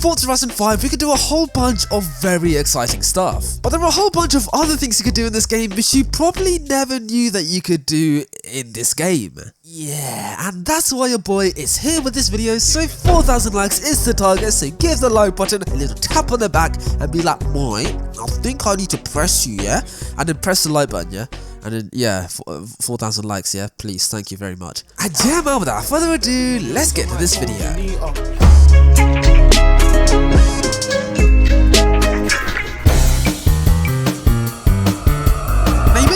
Forza Horizon 5 we could do a whole bunch of very exciting stuff. But there are a whole bunch of other things you could do in this game which you probably never knew that you could do in this game. Yeah, and that's why your boy is here with this video, so 4,000 likes is the target, so give the like button a little tap on the back and be like, "Mate, I think I need to press you, yeah?" And then press the like button, yeah? And then, yeah, 4,000 likes, yeah? Please, thank you very much. And yeah, man, without further ado, let's get to this video.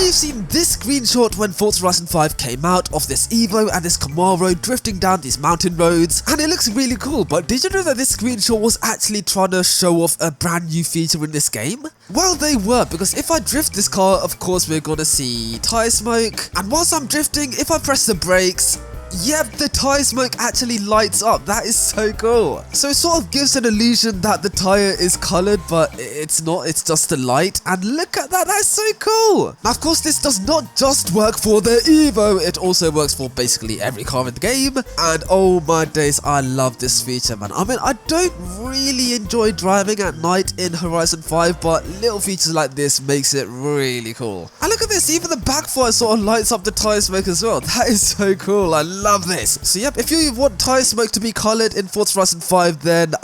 You've seen this screenshot when Forza Horizon 5 came out of this Evo and this Camaro drifting down these mountain roads, and it looks really cool. But did you know that this screenshot was actually trying to show off a brand new feature in this game? Well, they were, because if I drift this car, of course we're gonna see tire smoke, and whilst I'm drifting, if I press the brakes, yep, the tire smoke actually lights up. That is so cool. So it sort of gives an illusion that the tire is colored, but it's not, it's just the light. And look at that, that's so cool. Now, of course, this does not just work for the Evo, it also works for basically every car in the game. And oh my days, I love this feature, man. I mean, I don't really enjoy driving at night in Horizon 5, but little features like this makes it really cool. And look at this, even the backfire sort of lights up the tire smoke as well. That is so cool. I love this. So yep, if you want tire smoke to be colored in Forza Horizon 5, then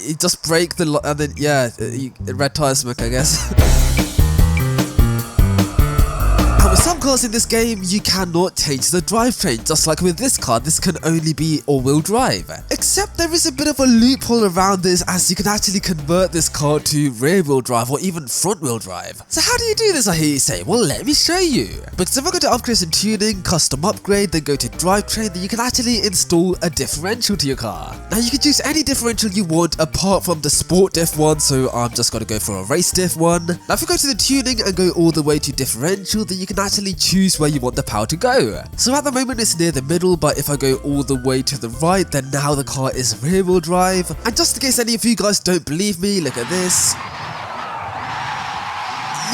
you just break the and then yeah, red tire smoke, I guess. With some cars in this game, you cannot change the drivetrain. Just like with this car, this can only be all-wheel drive. Except there is a bit of a loophole around this, as you can actually convert this car to rear-wheel drive or even front-wheel drive. So how do you do this, I hear you say? Well, let me show you. Because if I go to upgrades and tuning, custom upgrade, then go to drivetrain, then you can actually install a differential to your car. Now you can choose any differential you want apart from the sport diff one, so I'm just going to go for a race diff one. Now if you go to the tuning and go all the way to differential, then you can actually choose where you want the power to go. So at the moment it's near the middle, but if I go all the way to the right, then now the car is rear wheel drive. And just in case any of you guys don't believe me, look at this.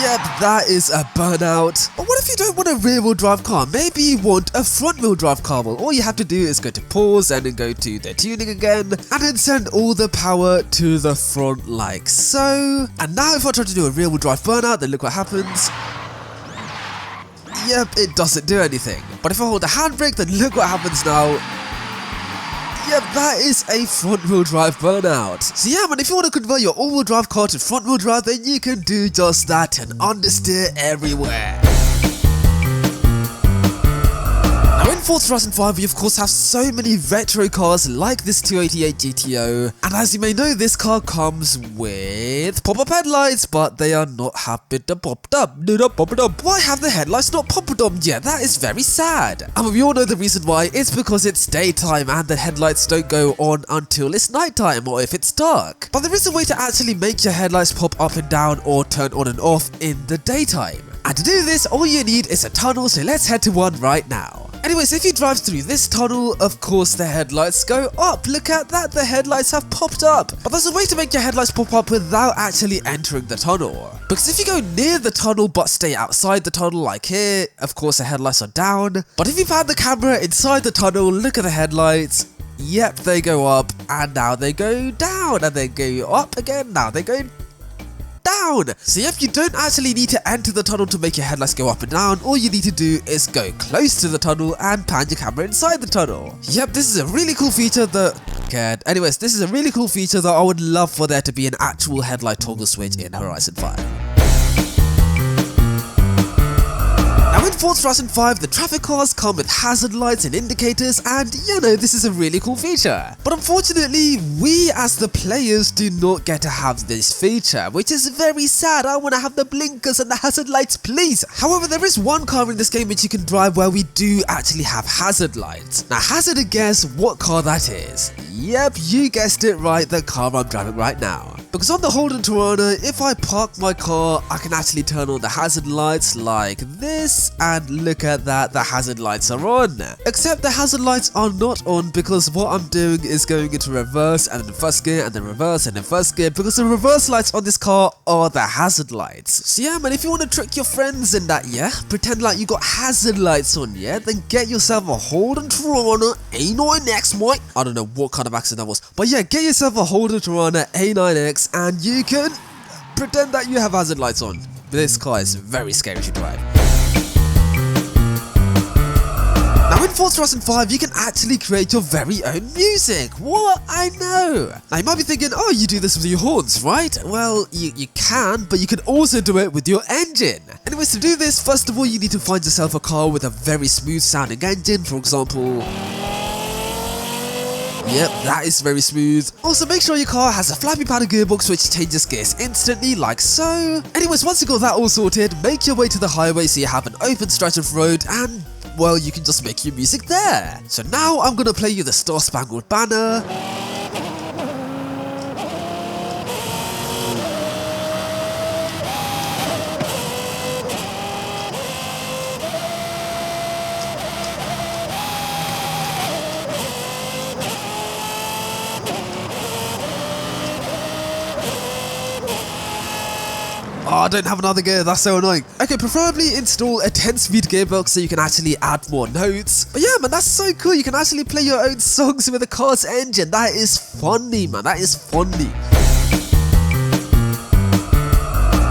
Yep, that is a burnout. But what if you don't want a rear wheel drive car? Maybe you want a front wheel drive car. Well, all you have to do is go to pause and then go to the tuning again, and then send all the power to the front like so. And now if I try to do a rear wheel drive burnout, then look what happens. Yep, it doesn't do anything. But if I hold the handbrake, then look what happens now. Yep, that is a front-wheel drive burnout. So yeah, man, if you want to convert your all-wheel drive car to front-wheel drive, then you can do just that and understeer everywhere. Now in Forza Horizon 5, we of course have so many retro cars like this 288 GTO, and as you may know, this car comes with pop-up headlights, but they are not happy to pop up. Why have the headlights not popped up yet? That is very sad. And we all know the reason why. It's because it's daytime and the headlights don't go on until it's nighttime or if it's dark. But there is a way to actually make your headlights pop up and down or turn on and off in the daytime. And to do this, all you need is a tunnel, so let's head to one right now. Anyways, if you drive through this tunnel, of course the headlights go up. Look at that, the headlights have popped up. But there's a way to make your headlights pop up without actually entering the tunnel. Because if you go near the tunnel but stay outside the tunnel like here, of course the headlights are down. But if you pan the camera inside the tunnel, look at the headlights. Yep, they go up, and now they go down, and they go up again, now they go down. So yep, you don't actually need to enter the tunnel to make your headlights go up and down. All you need to do is go close to the tunnel and pan your camera inside the tunnel. Yep, this is a really cool feature that... Anyways, this is a really cool feature that I would love for there to be an actual headlight toggle switch in Horizon 5. Now in Forza Horizon 5, the traffic cars come with hazard lights and indicators, and you know, this is a really cool feature. But unfortunately, we as the players do not get to have this feature, which is very sad. I want to have the blinkers and the hazard lights, please. However, there is one car in this game which you can drive where we do actually have hazard lights. Now hazard a guess what car that is. Yep, you guessed it right, the car I'm driving right now. Because on the Holden Tirana, if I park my car, I can actually turn on the hazard lights like this, and look at that, the hazard lights are on. Except the hazard lights are not on because what I'm doing is going into reverse and then first gear and then reverse and then first gear, because the reverse lights on this car are the hazard lights. So yeah man, if you want to trick your friends in that, yeah, pretend like you got hazard lights on, yeah, then get yourself a Holden Tirana A9X, mate. I don't know what kind of accent that was, but yeah, get yourself a Holden Tirana A9X and you can pretend that you have hazard lights on. This car is very scary to drive. Now in Forza Horizon 5 you can actually create your very own music. What? I know. Now you might be thinking, oh, you do this with your horns, right? Well, you can, but you can also do it with your engine. Anyways, to do this, first of all you need to find yourself a car with a very smooth sounding engine, for example. Yep, that is very smooth. Also, make sure your car has a flappy paddle gearbox which changes gears instantly, like so. Anyways, once you got that all sorted, make your way to the highway so you have an open stretch of road and, well, you can just make your music there. So now I'm gonna play you the Star Spangled Banner. Oh, I don't have another gear, that's so annoying. Okay, preferably install a 10-speed gearbox so you can actually add more notes. But yeah, man, that's so cool. You can actually play your own songs with a car's engine. That is funny, man. That is funny.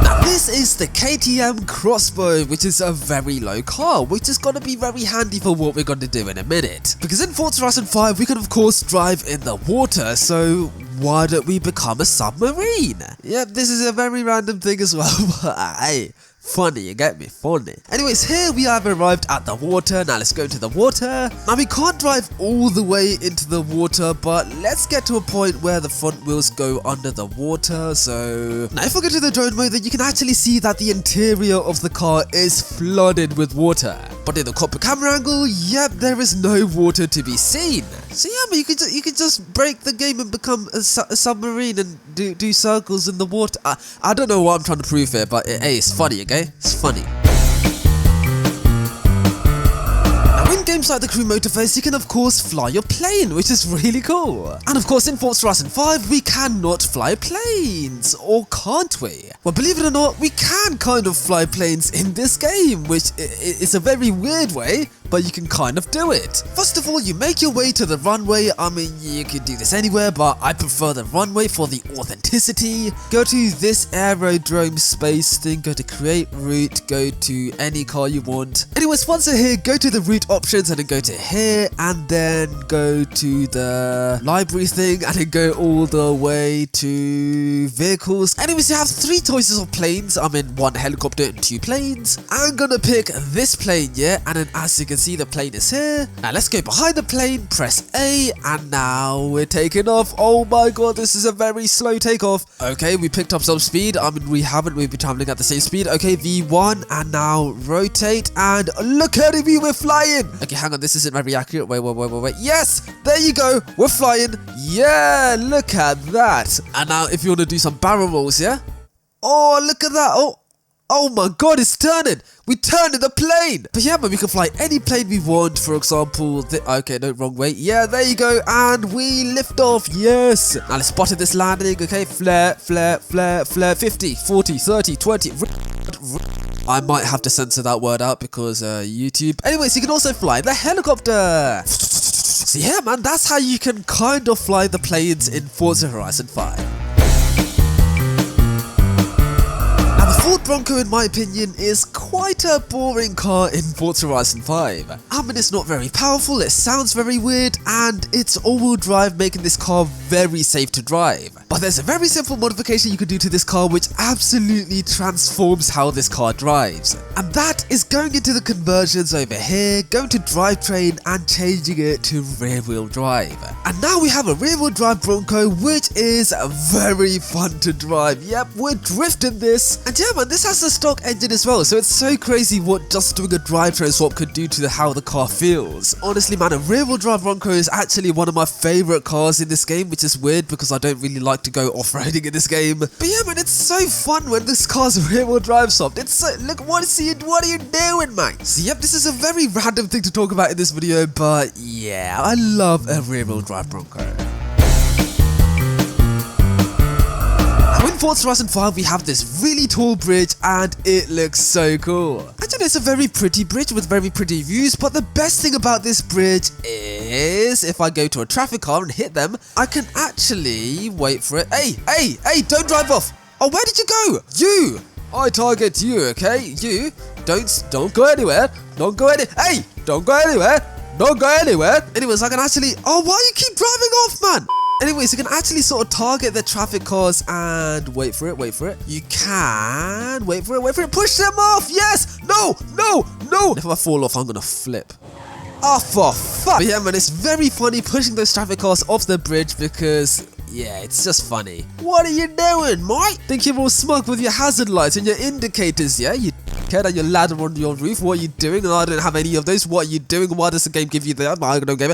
Now, this is the KTM Crossbow, which is a very low car, which is going to be very handy for what we're going to do in a minute. Because in Forza Horizon 5, we can of course drive in the water, so why don't we become a submarine? Yep, this is a very random thing as well, but hey, funny, you get me? Funny. Anyways, here we have arrived at the water. Now let's go to the water. Now we can't drive all the way into the water, but let's get to a point where the front wheels go under the water. So now if we go to the drone mode, then you can actually see that the interior of the car is flooded with water. But in the cockpit camera angle, yep, there is no water to be seen. So yeah, but you could just break the game and become a submarine and do circles in the water. I don't know what I'm trying to prove here, but hey, it's funny, okay? It's funny. Now in games like the Crew Motorface, you can of course fly your plane, which is really cool. And of course in Forza Horizon 5, we cannot fly planes, or can't we? Well, believe it or not, we can kind of fly planes in this game, which is a very weird way, but you can kind of do it. First of all, you make your way to the runway. I mean, you could do this anywhere, but I prefer the runway for the authenticity. Go to this aerodrome space thing, go to create route, go to any car you want. Anyways, once you're here, go to the route options and then go to here and then go to the library thing and then go all the way to vehicles. Anyways, you have 3 choices of planes. I mean, 1 helicopter and 2 planes. I'm gonna pick this plane, yeah, and then as you can see, the plane is here. Now let's go behind the plane, press A, and now we're taking off. Oh my god, this is a very slow takeoff. Okay, we picked up some speed. I mean, we haven't, we've been traveling at the same speed. Okay, V1, and now rotate, and look at it, we're flying. Okay, hang on, this isn't very accurate. Wait. Yes, there you go, we're flying. Yeah, look at that. And now if you want to do some barrel rolls, yeah? Oh, look at that. Oh my god, it's turning! We turned in the plane! But yeah, man, we can fly any plane we want. For example, okay, no, wrong way. Yeah, there you go, and we lift off, yes! Now let's spot this landing, okay? Flare, 50, 40, 30, 20... I might have to censor that word out because YouTube. Anyways, you can also fly the helicopter! So yeah, man, that's how you can kind of fly the planes in Forza Horizon 5. Ford Bronco, in my opinion, is quite a boring car in Forza Horizon 5. I mean, it's not very powerful, it sounds very weird, and it's all-wheel drive, making this car very safe to drive. But there's a very simple modification you can do to this car which absolutely transforms how this car drives. And that is going into the conversions over here, going to drivetrain and changing it to rear-wheel drive. And now we have a rear-wheel drive Bronco which is very fun to drive. Yep, we're drifting this. And yeah, man, this has the stock engine as well, so it's so crazy what just doing a drivetrain swap could do to how the car feels. Honestly man, a rear-wheel drive Bronco is actually one of my favourite cars in this game, which is weird because I don't really like to go off-roading in this game. But yeah man, it's so fun when this car's rear-wheel drive swapped. It's so, look, what are you doing mate? So yep, this is a very random thing to talk about in this video, but yeah, I love a rear-wheel drive Bronco. In Forza Horizon 5 we have this really tall bridge and it looks so cool. And you know, it's a very pretty bridge with very pretty views, but the best thing about this bridge is if I go to a traffic car and hit them, I can actually wait for it. Hey, don't drive off. Oh, where did you go? You! I target you, okay? You, don't go anywhere. Don't go any, hey, don't go anywhere. Don't go anywhere. Anyways, I can actually, oh, why you keep driving off, man? Anyways, you can actually sort of target the traffic cars and wait for it. You can wait for it, push them off, yes! No! If I fall off, I'm gonna flip. Oh, for fuck! But yeah, man, it's very funny pushing those traffic cars off the bridge because, yeah, it's just funny. What are you doing, mate? Think you're all smug with your hazard lights and your indicators, yeah? You kid, and your ladder on your roof, what are you doing? I don't have any of those. What are you doing? Why does the game give you that? I don't give it.